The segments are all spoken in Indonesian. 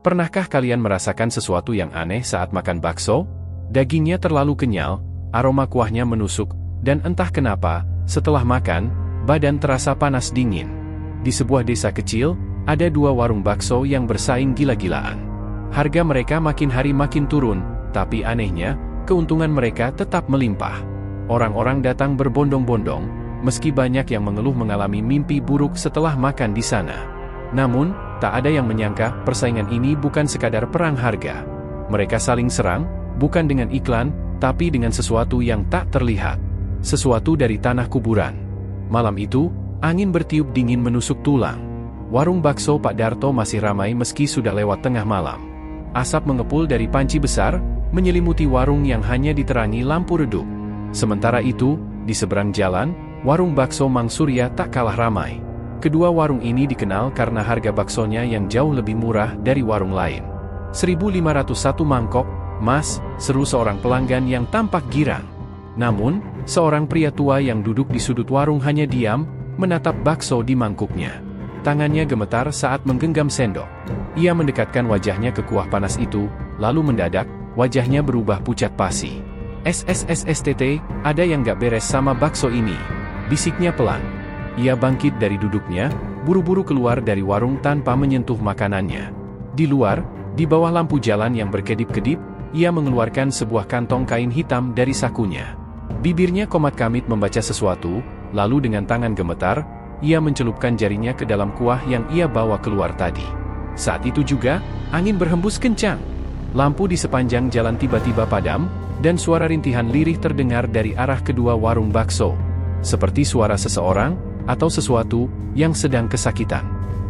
Pernahkah kalian merasakan sesuatu yang aneh saat makan bakso? Dagingnya terlalu kenyal, aroma kuahnya menusuk, dan entah kenapa, setelah makan, badan terasa panas dingin. Di sebuah desa kecil, ada dua warung bakso yang bersaing gila-gilaan. Harga mereka makin hari makin turun, tapi anehnya, keuntungan mereka tetap melimpah. Orang-orang datang berbondong-bondong, meski banyak yang mengeluh mengalami mimpi buruk setelah makan di sana. Namun, tak ada yang menyangka persaingan ini bukan sekadar perang harga. Mereka saling serang, bukan dengan iklan, tapi dengan sesuatu yang tak terlihat. Sesuatu dari tanah kuburan. Malam itu, angin bertiup dingin menusuk tulang. Warung bakso Pak Darto masih ramai meski sudah lewat tengah malam. Asap mengepul dari panci besar, menyelimuti warung yang hanya diterangi lampu redup. Sementara itu, di seberang jalan, warung bakso Mang Surya tak kalah ramai. Kedua warung ini dikenal karena harga baksonya yang jauh lebih murah dari warung lain. 1.501 mangkok, Mas, seru seorang pelanggan yang tampak girang. Namun, seorang pria tua yang duduk di sudut warung hanya diam, menatap bakso di mangkuknya. Tangannya gemetar saat menggenggam sendok. Ia mendekatkan wajahnya ke kuah panas itu, lalu mendadak, wajahnya berubah pucat pasi. SSSSTT, ada yang gak beres sama bakso ini, bisiknya pelan. Ia bangkit dari duduknya, buru-buru keluar dari warung tanpa menyentuh makanannya. Di luar, di bawah lampu jalan yang berkedip-kedip, ia mengeluarkan sebuah kantong kain hitam dari sakunya. Bibirnya komat kamit membaca sesuatu, lalu dengan tangan gemetar, ia mencelupkan jarinya ke dalam kuah yang ia bawa keluar tadi. Saat itu juga, angin berhembus kencang. Lampu di sepanjang jalan tiba-tiba padam, dan suara rintihan lirih terdengar dari arah kedua warung bakso. Seperti suara seseorang, atau sesuatu, yang sedang kesakitan.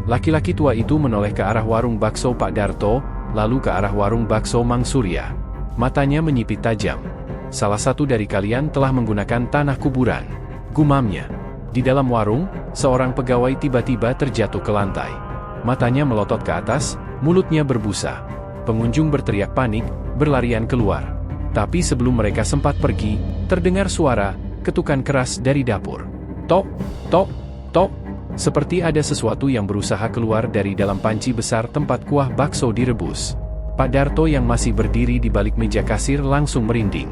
Laki-laki tua itu menoleh ke arah warung bakso Pak Darto, lalu ke arah warung bakso Mang Surya. Matanya menyipit tajam. Salah satu dari kalian telah menggunakan tanah kuburan, gumamnya. Di dalam warung, seorang pegawai tiba-tiba terjatuh ke lantai. Matanya melotot ke atas, mulutnya berbusa. Pengunjung berteriak panik, berlarian keluar. Tapi sebelum mereka sempat pergi, terdengar suara ketukan keras dari dapur. Tok, tok, tok, seperti ada sesuatu yang berusaha keluar dari dalam panci besar tempat kuah bakso direbus. Pak Darto yang masih berdiri di balik meja kasir langsung merinding.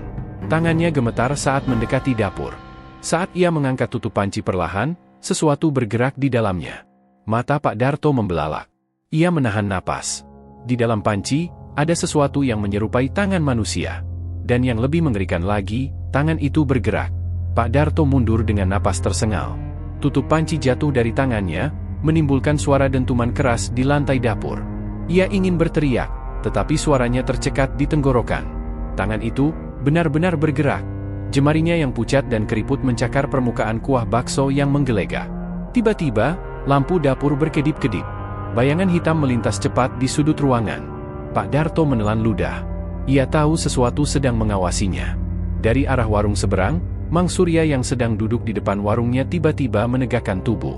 Tangannya gemetar saat mendekati dapur. Saat ia mengangkat tutup panci perlahan, sesuatu bergerak di dalamnya. Mata Pak Darto membelalak. Ia menahan napas. Di dalam panci, ada sesuatu yang menyerupai tangan manusia. Dan yang lebih mengerikan lagi, tangan itu bergerak. Pak Darto mundur dengan napas tersengal. Tutup panci jatuh dari tangannya, menimbulkan suara dentuman keras di lantai dapur. Ia ingin berteriak, tetapi suaranya tercekat di tenggorokan. Tangan itu benar-benar bergerak. Jemarinya yang pucat dan keriput mencakar permukaan kuah bakso yang menggelegak. Tiba-tiba, lampu dapur berkedip-kedip. Bayangan hitam melintas cepat di sudut ruangan. Pak Darto menelan ludah. Ia tahu sesuatu sedang mengawasinya. Dari arah warung seberang, Mang Surya yang sedang duduk di depan warungnya tiba-tiba menegakkan tubuh.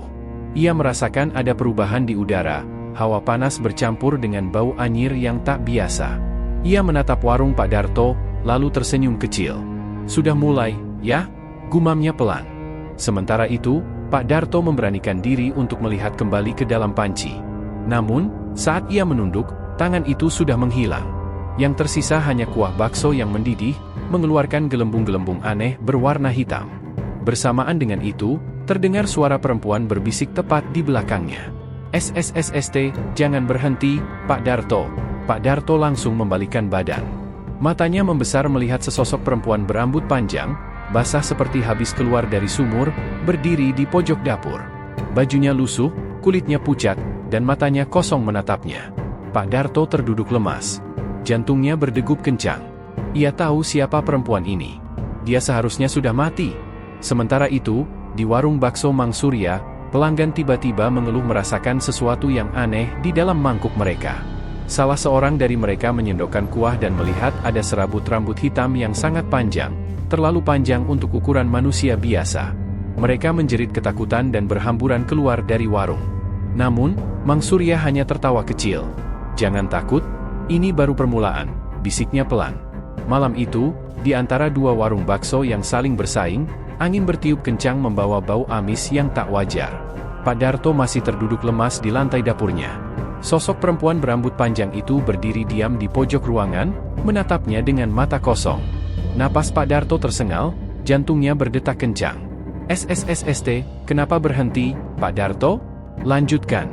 Ia merasakan ada perubahan di udara, hawa panas bercampur dengan bau anyir yang tak biasa. Ia menatap warung Pak Darto, lalu tersenyum kecil. Sudah mulai, ya? Gumamnya pelan. Sementara itu, Pak Darto memberanikan diri untuk melihat kembali ke dalam panci. Namun, saat ia menunduk, tangan itu sudah menghilang. Yang tersisa hanya kuah bakso yang mendidih, mengeluarkan gelembung-gelembung aneh berwarna hitam. Bersamaan dengan itu, terdengar suara perempuan berbisik tepat di belakangnya. SSSST, jangan berhenti, Pak Darto. Pak Darto langsung membalikkan badan. Matanya membesar melihat sesosok perempuan berambut panjang, basah seperti habis keluar dari sumur, berdiri di pojok dapur. Bajunya lusuh, kulitnya pucat, dan matanya kosong menatapnya. Pak Darto terduduk lemas. Jantungnya berdegup kencang. Ia tahu siapa perempuan ini. Dia seharusnya sudah mati. Sementara itu, di warung bakso Mang Surya, pelanggan tiba-tiba mengeluh merasakan sesuatu yang aneh di dalam mangkuk mereka. Salah seorang dari mereka menyendokkan kuah dan melihat ada serabut rambut hitam yang sangat panjang, terlalu panjang untuk ukuran manusia biasa. Mereka menjerit ketakutan dan berhamburan keluar dari warung. Namun, Mang Surya hanya tertawa kecil. Jangan takut, ini baru permulaan, bisiknya pelan. Malam itu, di antara dua warung bakso yang saling bersaing, angin bertiup kencang membawa bau amis yang tak wajar. Pak Darto masih terduduk lemas di lantai dapurnya. Sosok perempuan berambut panjang itu berdiri diam di pojok ruangan, menatapnya dengan mata kosong. Napas Pak Darto tersengal, jantungnya berdetak kencang. "SSSST, kenapa berhenti, Pak Darto? Lanjutkan."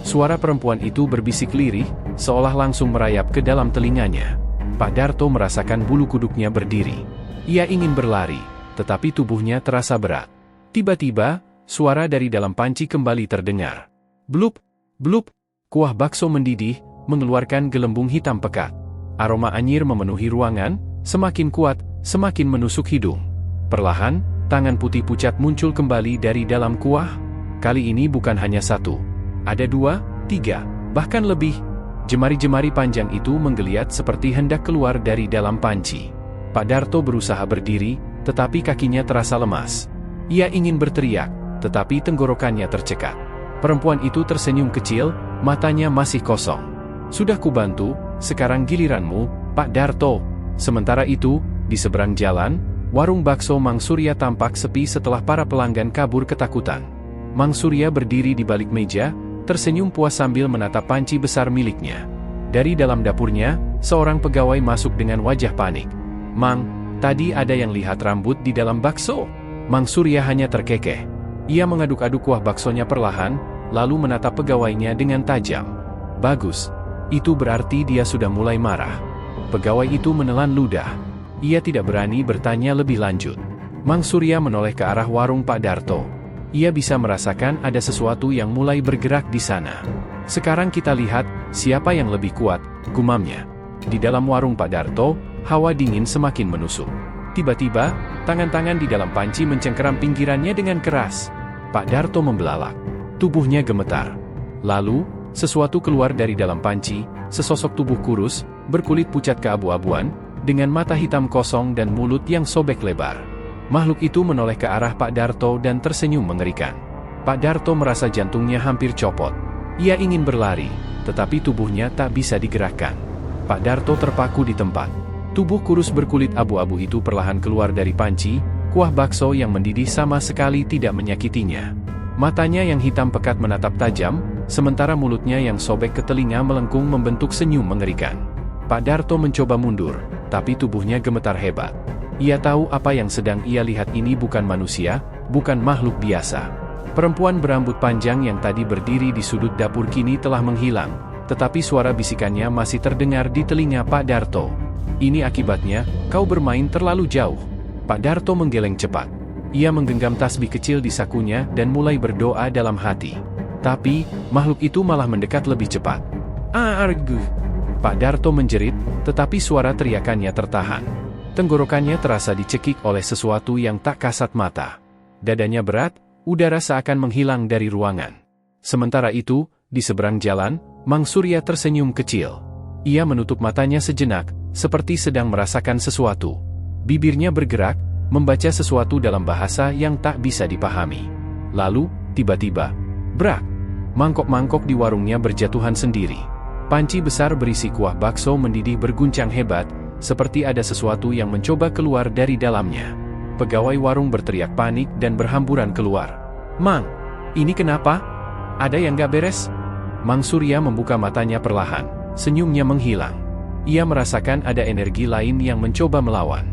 Suara perempuan itu berbisik lirih, seolah langsung merayap ke dalam telinganya. Pak Darto merasakan bulu kuduknya berdiri. Ia ingin berlari, tetapi tubuhnya terasa berat. Tiba-tiba, suara dari dalam panci kembali terdengar. Blup, blup. Kuah bakso mendidih, mengeluarkan gelembung hitam pekat. Aroma anyir memenuhi ruangan, semakin kuat, semakin menusuk hidung. Perlahan, tangan putih pucat muncul kembali dari dalam kuah. Kali ini bukan hanya satu. Ada 2, 3, bahkan lebih. Jemari-jemari panjang itu menggeliat seperti hendak keluar dari dalam panci. Pak Darto berusaha berdiri, tetapi kakinya terasa lemas. Ia ingin berteriak, tetapi tenggorokannya tercekat. Perempuan itu tersenyum kecil, matanya masih kosong. "Sudah kubantu, sekarang giliranmu, Pak Darto." Sementara itu, di seberang jalan, warung bakso Mang Surya tampak sepi setelah para pelanggan kabur ketakutan. Mang Surya berdiri di balik meja, tersenyum puas sambil menatap panci besar miliknya. Dari dalam dapurnya, seorang pegawai masuk dengan wajah panik. "Mang, tadi ada yang lihat rambut di dalam bakso?" Mang Surya hanya terkekeh. Ia mengaduk-aduk kuah baksonya perlahan, lalu menatap pegawainya dengan tajam. "Bagus. Itu berarti dia sudah mulai marah." Pegawai itu menelan ludah. Ia tidak berani bertanya lebih lanjut. Mang Surya menoleh ke arah warung Pak Darto. Ia bisa merasakan ada sesuatu yang mulai bergerak di sana. "Sekarang kita lihat, siapa yang lebih kuat," gumamnya. Di dalam warung Pak Darto, hawa dingin semakin menusuk. Tiba-tiba, tangan-tangan di dalam panci mencengkeram pinggirannya dengan keras. Pak Darto membelalak. Tubuhnya gemetar. Lalu, sesuatu keluar dari dalam panci, sesosok tubuh kurus, berkulit pucat keabu-abuan, dengan mata hitam kosong dan mulut yang sobek lebar. Makhluk itu menoleh ke arah Pak Darto dan tersenyum mengerikan. Pak Darto merasa jantungnya hampir copot. Ia ingin berlari, tetapi tubuhnya tak bisa digerakkan. Pak Darto terpaku di tempat. Tubuh kurus berkulit abu-abu itu perlahan keluar dari panci, kuah bakso yang mendidih sama sekali tidak menyakitinya. Matanya yang hitam pekat menatap tajam, sementara mulutnya yang sobek ke telinga melengkung membentuk senyum mengerikan. Pak Darto mencoba mundur, tapi tubuhnya gemetar hebat. Ia tahu apa yang sedang ia lihat ini bukan manusia, bukan makhluk biasa. Perempuan berambut panjang yang tadi berdiri di sudut dapur kini telah menghilang, tetapi suara bisikannya masih terdengar di telinga Pak Darto. "Ini akibatnya, kau bermain terlalu jauh." Pak Darto menggeleng cepat. Ia menggenggam tasbih kecil di sakunya dan mulai berdoa dalam hati. Tapi, makhluk itu malah mendekat lebih cepat. "Argu!" Pak Darto menjerit, tetapi suara teriakannya tertahan. Tenggorokannya terasa dicekik oleh sesuatu yang tak kasat mata. Dadanya berat, udara seakan menghilang dari ruangan. Sementara itu, di seberang jalan, Mang Surya tersenyum kecil. Ia menutup matanya sejenak, seperti sedang merasakan sesuatu. Bibirnya bergerak, membaca sesuatu dalam bahasa yang tak bisa dipahami. Lalu, tiba-tiba, brak! Mangkok-mangkok di warungnya berjatuhan sendiri. Panci besar berisi kuah bakso mendidih berguncang hebat, seperti ada sesuatu yang mencoba keluar dari dalamnya. Pegawai warung berteriak panik dan berhamburan keluar. "Mang, ini kenapa? Ada yang gak beres?" Mang Surya membuka matanya perlahan, senyumnya menghilang. Ia merasakan ada energi lain yang mencoba melawan.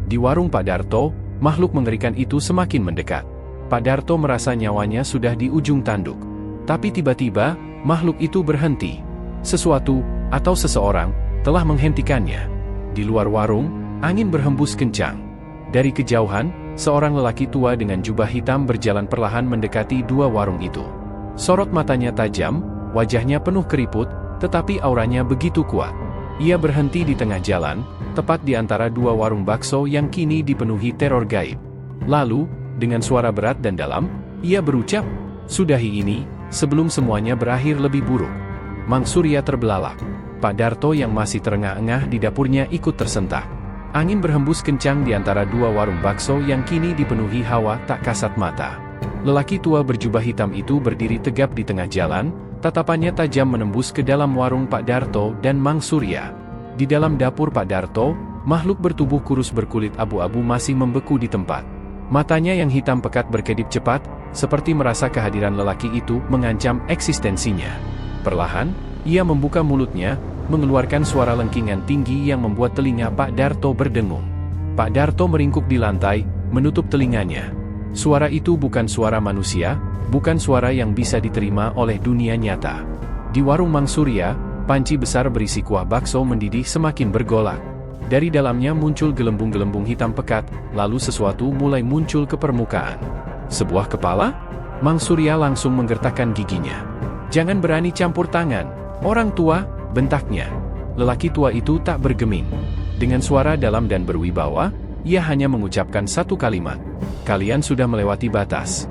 Di warung Pak Darto, makhluk mengerikan itu semakin mendekat. Pak Darto merasa nyawanya sudah di ujung tanduk. Tapi tiba-tiba, makhluk itu berhenti. Sesuatu, atau seseorang, telah menghentikannya. Di luar warung, angin berhembus kencang. Dari kejauhan, seorang lelaki tua dengan jubah hitam berjalan perlahan mendekati dua warung itu. Sorot matanya tajam, wajahnya penuh keriput, tetapi auranya begitu kuat. Ia berhenti di tengah jalan, tepat di antara dua warung bakso yang kini dipenuhi teror gaib. Lalu, dengan suara berat dan dalam, ia berucap, "Sudahi ini, sebelum semuanya berakhir lebih buruk." Mang Surya terbelalak. Pak Darto yang masih terengah-engah di dapurnya ikut tersentak. Angin berhembus kencang di antara dua warung bakso yang kini dipenuhi hawa tak kasat mata. Lelaki tua berjubah hitam itu berdiri tegap di tengah jalan, tatapannya tajam menembus ke dalam warung Pak Darto dan Mang Surya. Di dalam dapur Pak Darto, makhluk bertubuh kurus berkulit abu-abu masih membeku di tempat. Matanya yang hitam pekat berkedip cepat, seperti merasa kehadiran lelaki itu mengancam eksistensinya. Perlahan, Ia membuka mulutnya, mengeluarkan suara lengkingan tinggi yang membuat telinga Pak Darto berdengung. Pak Darto meringkuk di lantai, menutup telinganya. Suara itu bukan suara manusia, bukan suara yang bisa diterima oleh dunia nyata. Di warung Mang Surya, panci besar berisi kuah bakso mendidih semakin bergolak. Dari dalamnya muncul gelembung-gelembung hitam pekat, lalu sesuatu mulai muncul ke permukaan. Sebuah kepala? Mang Surya langsung menggertakkan giginya. "Jangan berani campur tangan, orang tua," bentaknya. Lelaki tua itu tak bergeming. Dengan suara dalam dan berwibawa, ia hanya mengucapkan satu kalimat. "Kalian sudah melewati batas."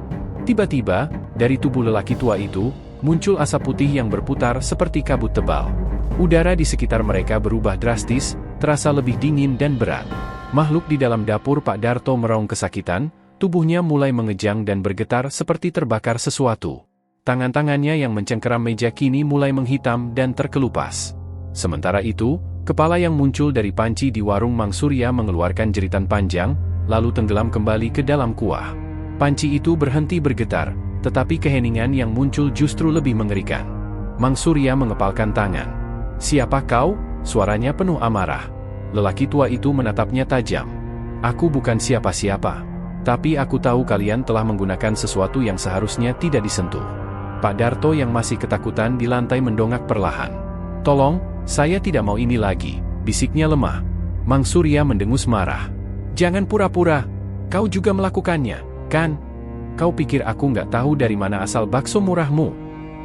Tiba-tiba, dari tubuh lelaki tua itu, muncul asap putih yang berputar seperti kabut tebal. Udara di sekitar mereka berubah drastis, terasa lebih dingin dan berat. Makhluk di dalam dapur Pak Darto meraung kesakitan, tubuhnya mulai mengejang dan bergetar seperti terbakar sesuatu. Tangan-tangannya yang mencengkeram meja kini mulai menghitam dan terkelupas. Sementara itu, kepala yang muncul dari panci di warung Mang Surya mengeluarkan jeritan panjang, lalu tenggelam kembali ke dalam kuah. Panci itu berhenti bergetar, tetapi keheningan yang muncul justru lebih mengerikan. Mang Surya mengepalkan tangan. "Siapa kau?" Suaranya penuh amarah. Lelaki tua itu menatapnya tajam. "Aku bukan siapa-siapa. Tapi aku tahu kalian telah menggunakan sesuatu yang seharusnya tidak disentuh." Pak Darto yang masih ketakutan di lantai mendongak perlahan. "Tolong, saya tidak mau ini lagi," bisiknya lemah. Mang Surya mendengus marah. "Jangan pura-pura. Kau juga melakukannya, kan? Kau pikir aku nggak tahu dari mana asal bakso murahmu?"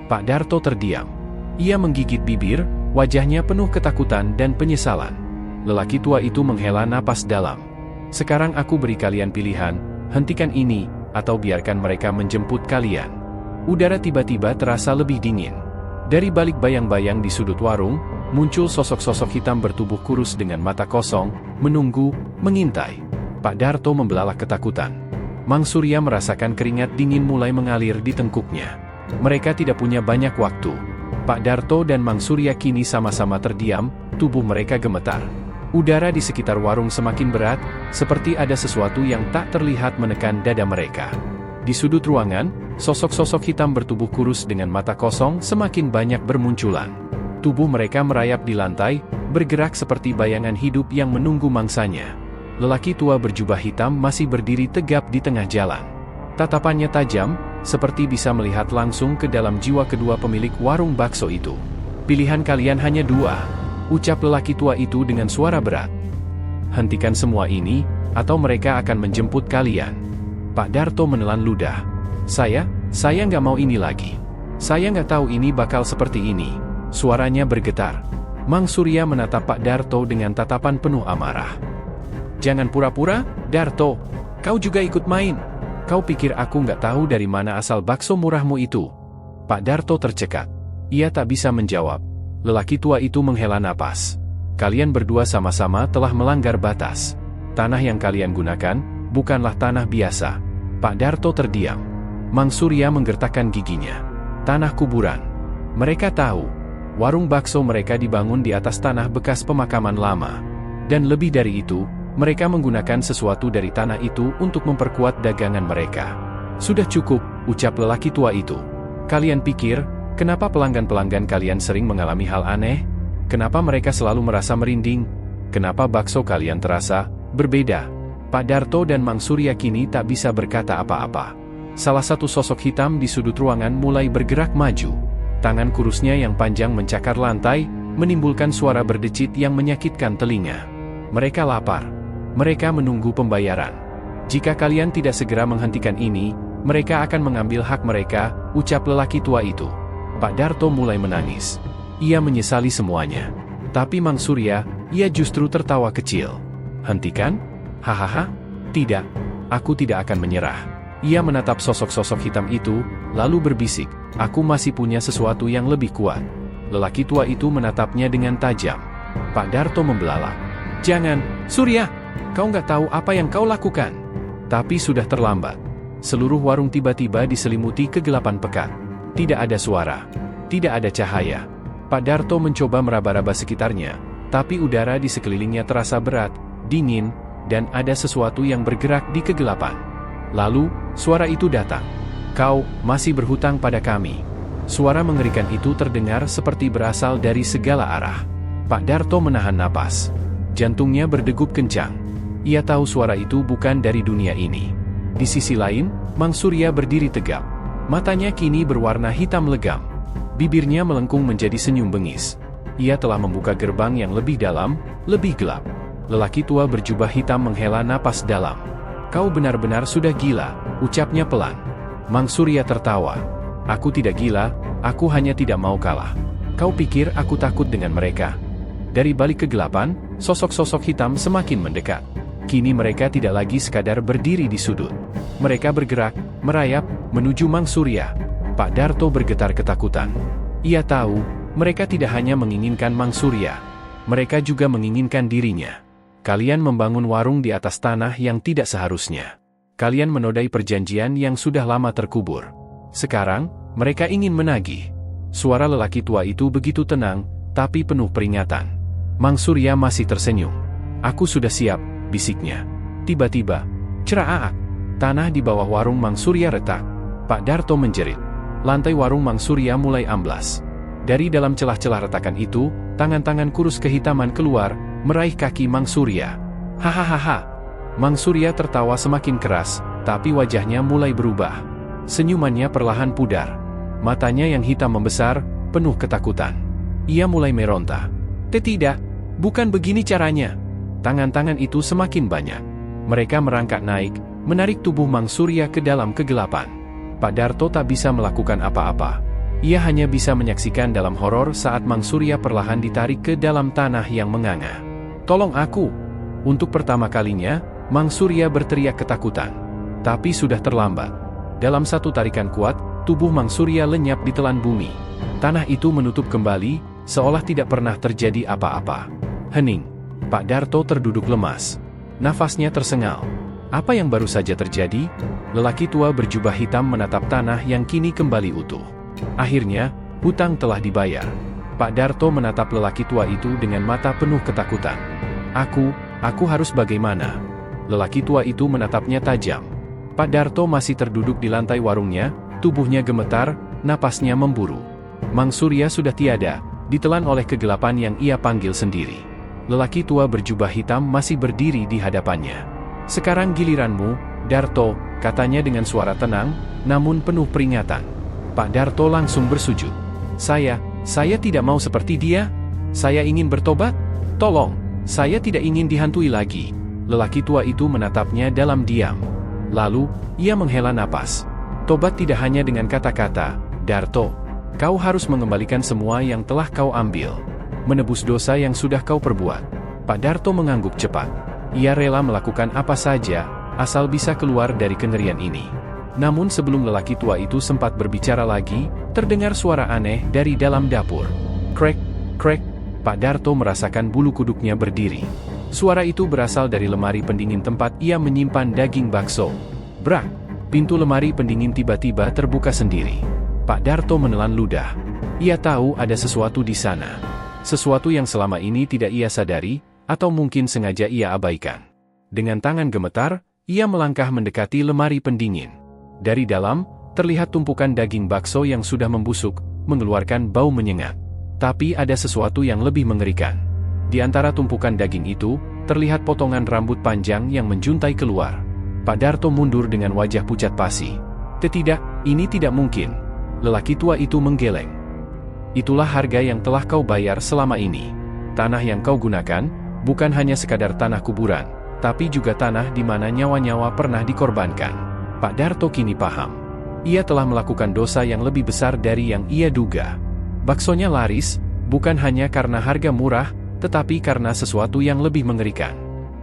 Pak Darto terdiam. Ia menggigit bibir, wajahnya penuh ketakutan dan penyesalan. Lelaki tua itu menghela napas dalam. "Sekarang aku beri kalian pilihan, hentikan ini, atau biarkan mereka menjemput kalian." Udara tiba-tiba terasa lebih dingin. Dari balik bayang-bayang di sudut warung, muncul sosok-sosok hitam bertubuh kurus dengan mata kosong, menunggu, mengintai. Pak Darto membelalak ketakutan. Mang Surya merasakan keringat dingin mulai mengalir di tengkuknya. Mereka tidak punya banyak waktu. Pak Darto dan Mang Surya kini sama-sama terdiam, tubuh mereka gemetar. Udara di sekitar warung semakin berat, seperti ada sesuatu yang tak terlihat menekan dada mereka. Di sudut ruangan, sosok-sosok hitam bertubuh kurus dengan mata kosong semakin banyak bermunculan. Tubuh mereka merayap di lantai, bergerak seperti bayangan hidup yang menunggu mangsanya. Lelaki tua berjubah hitam masih berdiri tegap di tengah jalan. Tatapannya tajam, seperti bisa melihat langsung ke dalam jiwa kedua pemilik warung bakso itu. "Pilihan kalian hanya dua," ucap lelaki tua itu dengan suara berat. "Hentikan semua ini, atau mereka akan menjemput kalian." Pak Darto menelan ludah. Saya nggak mau ini lagi. Saya nggak tahu ini bakal seperti ini." Suaranya bergetar. Mang Surya menatap Pak Darto dengan tatapan penuh amarah. "Jangan pura-pura, Darto. Kau juga ikut main. Kau pikir aku nggak tahu dari mana asal bakso murahmu itu?" Pak Darto tercekat. Ia tak bisa menjawab. Lelaki tua itu menghela napas. "Kalian berdua sama-sama telah melanggar batas. Tanah yang kalian gunakan, bukanlah tanah biasa." Pak Darto terdiam. Mang Surya menggertakkan giginya. "Tanah kuburan." Mereka tahu. Warung bakso mereka dibangun di atas tanah bekas pemakaman lama. Dan lebih dari itu, mereka menggunakan sesuatu dari tanah itu untuk memperkuat dagangan mereka. "Sudah cukup," ucap lelaki tua itu. "Kalian pikir, kenapa pelanggan-pelanggan kalian sering mengalami hal aneh? Kenapa mereka selalu merasa merinding? Kenapa bakso kalian terasa berbeda?" Pak Darto dan Mang Surya kini tak bisa berkata apa-apa. Salah satu sosok hitam di sudut ruangan mulai bergerak maju. Tangan kurusnya yang panjang mencakar lantai, menimbulkan suara berdecit yang menyakitkan telinga. "Mereka lapar. Mereka menunggu pembayaran. Jika kalian tidak segera menghentikan ini, mereka akan mengambil hak mereka," ucap lelaki tua itu. Pak Darto mulai menangis. Ia menyesali semuanya. Tapi Mang Surya, ia justru tertawa kecil. "Hentikan? Hahaha, tidak. Aku tidak akan menyerah." Ia menatap sosok-sosok hitam itu, lalu berbisik, "Aku masih punya sesuatu yang lebih kuat." Lelaki tua itu menatapnya dengan tajam. Pak Darto membelalak. "Jangan, Surya! Kau nggak tahu apa yang kau lakukan." Tapi sudah terlambat. Seluruh warung tiba-tiba diselimuti kegelapan pekat. Tidak ada suara. Tidak ada cahaya. Pak Darto mencoba meraba-raba sekitarnya, tapi udara di sekelilingnya terasa berat, dingin, dan ada sesuatu yang bergerak di kegelapan. Lalu, suara itu datang. "Kau masih berhutang pada kami. Suara mengerikan itu terdengar seperti berasal dari segala arah. Pak Darto menahan napas. Jantungnya berdegup kencang. Ia tahu suara itu bukan dari dunia ini. Di sisi lain, Mang Surya berdiri tegap. Matanya kini berwarna hitam legam. Bibirnya melengkung menjadi senyum bengis. Ia telah membuka gerbang yang lebih dalam, lebih gelap. Lelaki tua berjubah hitam menghela napas dalam. "Kau benar-benar sudah gila," ucapnya pelan. Mang Surya tertawa. "Aku tidak gila, aku hanya tidak mau kalah. Kau pikir aku takut dengan mereka?" Dari balik kegelapan, sosok-sosok hitam semakin mendekat. Kini mereka tidak lagi sekadar berdiri di sudut. Mereka bergerak, merayap, menuju Mang Surya. Pak Darto bergetar ketakutan. Ia tahu, mereka tidak hanya menginginkan Mang Surya. Mereka juga menginginkan dirinya. Kalian membangun warung di atas tanah yang tidak seharusnya. Kalian menodai perjanjian yang sudah lama terkubur. Sekarang, mereka ingin menagih. Suara lelaki tua itu begitu tenang, tapi penuh peringatan. Mang Surya masih tersenyum. "Aku sudah siap," bisiknya. Tiba-tiba, ceraak. Tanah di bawah warung Mang Surya retak. Pak Darto menjerit. Lantai warung Mang Surya mulai amblas. Dari dalam celah-celah retakan itu, tangan-tangan kurus kehitaman keluar, meraih kaki Mang Surya. "Hahaha." Mang Surya tertawa semakin keras, tapi wajahnya mulai berubah. Senyumannya perlahan pudar. Matanya yang hitam membesar, penuh ketakutan. Ia mulai meronta. Tidak, bukan begini caranya." Tangan-tangan itu semakin banyak. Mereka merangkak naik, menarik tubuh Mang Surya ke dalam kegelapan. Pak Darto tak bisa melakukan apa-apa. Ia hanya bisa menyaksikan dalam horor saat Mang Surya perlahan ditarik ke dalam tanah yang menganga. "Tolong aku!" Untuk pertama kalinya, Mang Surya berteriak ketakutan. Tapi sudah terlambat. Dalam satu tarikan kuat, tubuh Mang Surya lenyap di telan bumi. Tanah itu menutup kembali, seolah tidak pernah terjadi apa-apa. Hening. Pak Darto terduduk lemas. Nafasnya tersengal. Apa yang baru saja terjadi? Lelaki tua berjubah hitam menatap tanah yang kini kembali utuh. Akhirnya, hutang telah dibayar. Pak Darto menatap lelaki tua itu dengan mata penuh ketakutan. Aku harus bagaimana?" Lelaki tua itu menatapnya tajam. Pak Darto masih terduduk di lantai warungnya, tubuhnya gemetar, napasnya memburu. Mang Surya sudah tiada, ditelan oleh kegelapan yang ia panggil sendiri. Lelaki tua berjubah hitam masih berdiri di hadapannya. "Sekarang giliranmu, Darto," katanya dengan suara tenang, namun penuh peringatan. Pak Darto langsung bersujud. Saya tidak mau seperti dia. Saya ingin bertobat. Tolong, saya tidak ingin dihantui lagi." Lelaki tua itu menatapnya dalam diam. Lalu, ia menghela napas. "Tobat tidak hanya dengan kata-kata, Darto. Kau harus mengembalikan semua yang telah kau ambil. Menebus dosa yang sudah kau perbuat." Pak Darto mengangguk cepat. Ia rela melakukan apa saja, asal bisa keluar dari kengerian ini. Namun sebelum lelaki tua itu sempat berbicara lagi, terdengar suara aneh dari dalam dapur. Krek, krek. Pak Darto merasakan bulu kuduknya berdiri. Suara itu berasal dari lemari pendingin tempat ia menyimpan daging bakso. Brak! Pintu lemari pendingin tiba-tiba terbuka sendiri. Pak Darto menelan ludah. Ia tahu ada sesuatu di sana. Sesuatu yang selama ini tidak ia sadari, atau mungkin sengaja ia abaikan. Dengan tangan gemetar, ia melangkah mendekati lemari pendingin. Dari dalam, terlihat tumpukan daging bakso yang sudah membusuk, mengeluarkan bau menyengat. Tapi ada sesuatu yang lebih mengerikan. Di antara tumpukan daging itu, terlihat potongan rambut panjang yang menjuntai keluar. Pak Darto mundur dengan wajah pucat pasi. Tidak, ini tidak mungkin. Lelaki tua itu menggeleng. Itulah harga yang telah kau bayar selama ini. Tanah yang kau gunakan, bukan hanya sekadar tanah kuburan, tapi juga tanah di mana nyawa-nyawa pernah dikorbankan. Pak Darto kini paham. Ia telah melakukan dosa yang lebih besar dari yang ia duga. Baksonya laris, bukan hanya karena harga murah, tetapi karena sesuatu yang lebih mengerikan.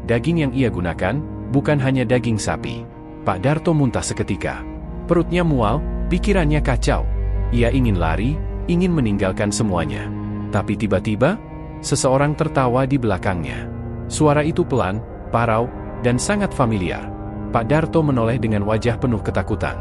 Daging yang ia gunakan, bukan hanya daging sapi. Pak Darto muntah seketika. Perutnya mual, pikirannya kacau. Ia ingin lari, ingin meninggalkan semuanya. Tapi tiba-tiba, seseorang tertawa di belakangnya. Suara itu pelan, parau, dan sangat familiar. Pak Darto menoleh dengan wajah penuh ketakutan.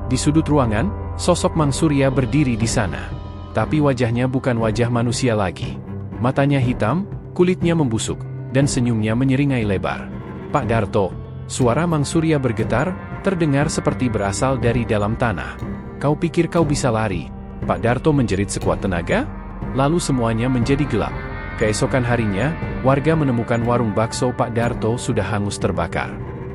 Di sudut ruangan, sosok Mang Surya berdiri di sana. Tapi wajahnya bukan wajah manusia lagi. Matanya hitam, kulitnya membusuk, dan senyumnya menyeringai lebar. "Pak Darto," suara Mang Surya bergetar, terdengar seperti berasal dari dalam tanah. "Kau pikir kau bisa lari? Pak Darto menjerit sekuat tenaga, lalu semuanya menjadi gelap. Keesokan harinya, warga menemukan warung bakso Pak Darto sudah hangus terbakar.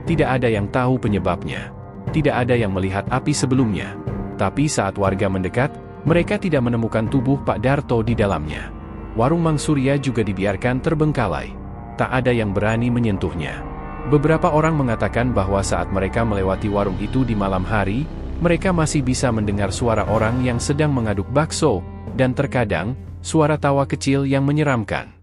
Tidak ada yang tahu penyebabnya. Tidak ada yang melihat api sebelumnya. Tapi saat warga mendekat, mereka tidak menemukan tubuh Pak Darto di dalamnya. Warung Mang Surya juga dibiarkan terbengkalai. Tak ada yang berani menyentuhnya. Beberapa orang mengatakan bahwa saat mereka melewati warung itu di malam hari, mereka masih bisa mendengar suara orang yang sedang mengaduk bakso, dan terkadang, suara tawa kecil yang menyeramkan.